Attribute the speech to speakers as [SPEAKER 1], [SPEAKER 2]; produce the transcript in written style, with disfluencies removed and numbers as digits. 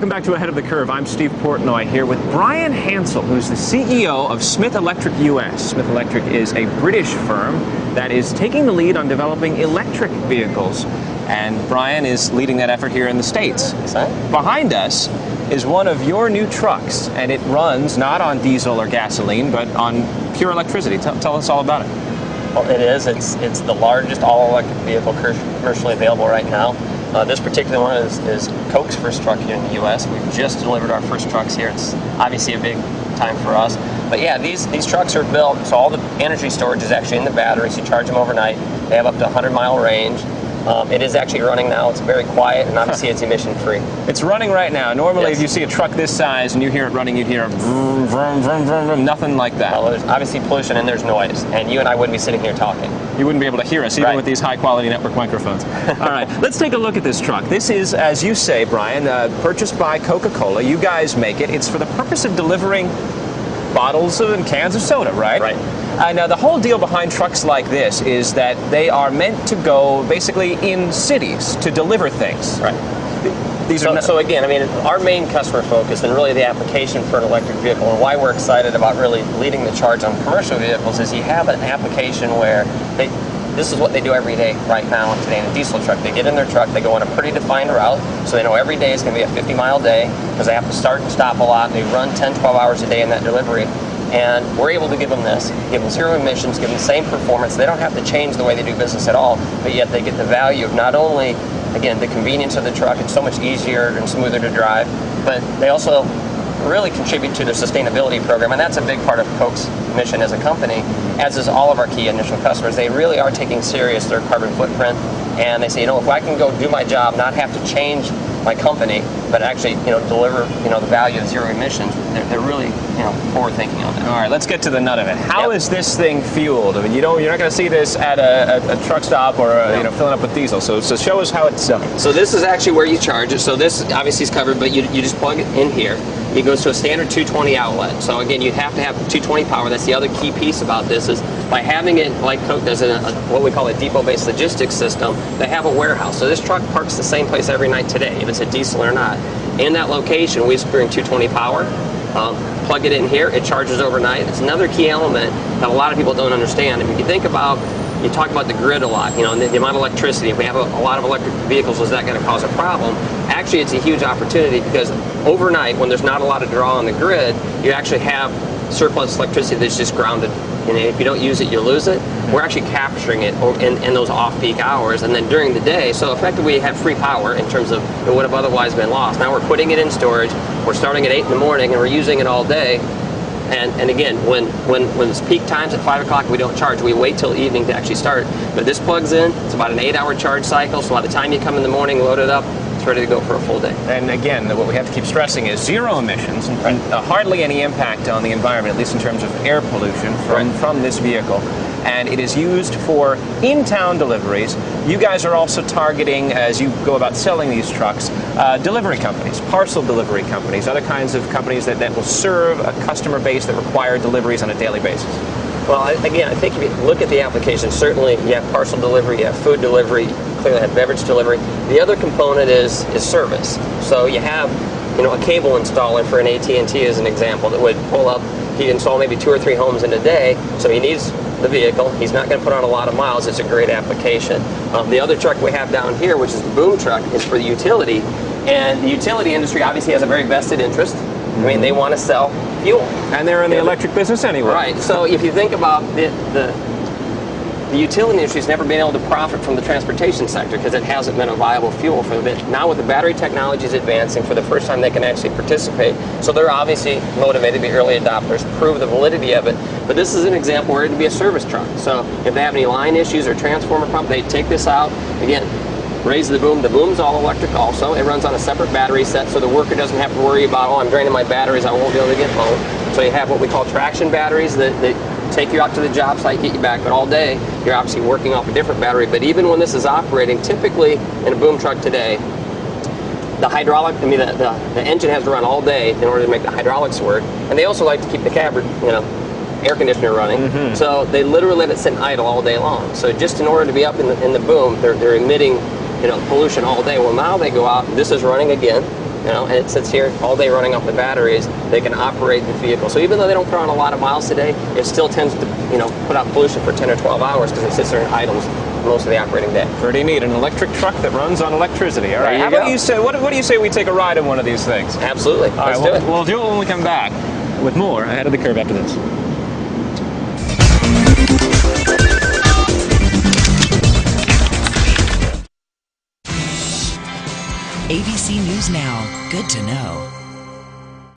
[SPEAKER 1] Welcome back to Ahead of the Curve. I'm Steve Portnoy here with Bryan Hansell, who's the CEO of Smith Electric US. Smith Electric is a British firm that is taking the lead on developing electric vehicles. And Bryan is leading that effort here in the States. Behind us is one of your new trucks, and it runs not on diesel or gasoline, but on pure electricity. Tell us all about it.
[SPEAKER 2] Well, it is. It's the largest all-electric vehicle commercially available right now. This particular one is Coke's first truck here in the U.S. We've just delivered our first trucks here. It's obviously a big time for us. But yeah, these trucks are built, so all the energy storage is actually in the batteries. You charge them overnight. They have up to 100-mile range. It is actually running now. It's very quiet, and obviously it's emission-free.
[SPEAKER 1] It's running right now. Normally, yes. If you see a truck this size and you hear it running, you'd hear vroom, vroom, vroom, vroom, vroom, nothing like that.
[SPEAKER 2] Well, there's obviously pollution and there's noise, and you and I wouldn't be sitting here talking.
[SPEAKER 1] You wouldn't be able to hear us, even with these high-quality network microphones. All right, let's take a look at this truck. This is, as you say, Bryan, purchased by Coca-Cola. You guys make it. It's for the purpose of delivering bottles and cans of soda, right?
[SPEAKER 2] Right.
[SPEAKER 1] Now, the whole deal behind trucks like this is that they are meant to go basically in cities to deliver things.
[SPEAKER 2] Right. So again, I mean, our main customer focus and really the application for an electric vehicle and why we're excited about really leading the charge on commercial vehicles is you have an application where this is what they do every day right now today in a diesel truck. They get in their truck, they go on a pretty defined route, so they know every day is going to be a 50-mile day because they have to start and stop a lot. They run 10, 12 hours a day in that delivery. And we're able to give them this, give them zero emissions, give them the same performance. They don't have to change the way they do business at all, but yet they get the value of not only, again, the convenience of the truck, it's so much easier and smoother to drive, but they also really contribute to their sustainability program, and that's a big part of Coke's mission as a company, as is all of our key initial customers. They really are taking serious their carbon footprint, and they say, if I can go do my job, not have to change my company, but actually, deliver, the value of zero emissions, they're really, forward thinking on that.
[SPEAKER 1] All right, let's get to the nut of it. How is this thing fueled? I mean, you're not going to see this at a truck stop or filling up with diesel. So show us how it's done.
[SPEAKER 2] So this is actually where you charge it. So this obviously is covered, but you just plug it in here. It goes to a standard 220 outlet. So again, you'd have to have 220 power. That's the other key piece about this is by having it like Coke does in what we call a depot-based logistics system, they have a warehouse. So this truck parks the same place every night today, if it's a diesel or not. In that location, we just bring 220 power, plug it in here, it charges overnight. It's another key element that a lot of people don't understand. If you think about, you talk about the grid a lot, and the amount of electricity. If we have a lot of electric vehicles, is that going to cause a problem? Actually, it's a huge opportunity because overnight, when there's not a lot of draw on the grid, you actually have surplus electricity that's just grounded. And if you don't use it, you lose it. We're actually capturing it in those off-peak hours, and then during the day. So effectively, we have free power in terms of it would have otherwise been lost. Now we're putting it in storage. We're starting at 8 in the morning, and we're using it all day. And again, when it's peak times at 5 o'clock, we don't charge. We wait till evening to actually start. But this plugs in. It's about an 8-hour charge cycle. So by the time you come in the morning, load it up, it's ready to go for a full day.
[SPEAKER 1] And again, what we have to keep stressing is zero emissions and hardly any impact on the environment, at least in terms of air pollution from this vehicle. And it is used for in-town deliveries. You guys are also targeting, as you go about selling these trucks, delivery companies, parcel delivery companies, other kinds of companies that will serve a customer base that require deliveries on a daily basis.
[SPEAKER 2] Well, again, I think if you look at the application, certainly you have parcel delivery, you have food delivery, you clearly have beverage delivery. The other component is service. So you have, a cable installer for an AT&T as an example that would pull up. He'd install maybe 2 or 3 homes in a day, so he needs the vehicle. He's not going to put on a lot of miles. It's a great application. The other truck we have down here, which is the boom truck, is for the utility. And the utility industry obviously has a very vested interest. I mean, they want to sell fuel.
[SPEAKER 1] And they're in the electric business anyway.
[SPEAKER 2] Right. So if you think about the utility industry has never been able to profit from the transportation sector because it hasn't been a viable fuel for a bit. Now with the battery technologies advancing, for the first time they can actually participate. So they're obviously motivated to be early adopters, prove the validity of it. But this is an example where it would be a service truck. So if they have any line issues or transformer problem, they take this out. Again, raise the boom. The boom's all electric also. It runs on a separate battery set, so the worker doesn't have to worry about, I'm draining my batteries, I won't be able to get home. So you have what we call traction batteries that take you out to the job site, get you back, but all day you're obviously working off a different battery. But even when this is operating, typically in a boom truck today, the engine has to run all day in order to make the hydraulics work, and they also like to keep the air conditioner running. So they literally let it sit idle all day long. So just in order to be up in the boom, they're emitting pollution all day. Well, now they go out, this is running again, and it sits here all day running off the batteries. They can operate the vehicle. So even though they don't put on a lot of miles today, it still tends to, put out pollution for 10 or 12 hours because it sits there in idles most of the operating day.
[SPEAKER 1] Pretty neat. An electric truck that runs on electricity. All right. How about you say, what do you say we take a ride in one of these things?
[SPEAKER 2] Absolutely.
[SPEAKER 1] All right,
[SPEAKER 2] Let's do it.
[SPEAKER 1] We'll do it when we come back with more Ahead of the Curve after this.
[SPEAKER 3] ABC News Now. Good to know.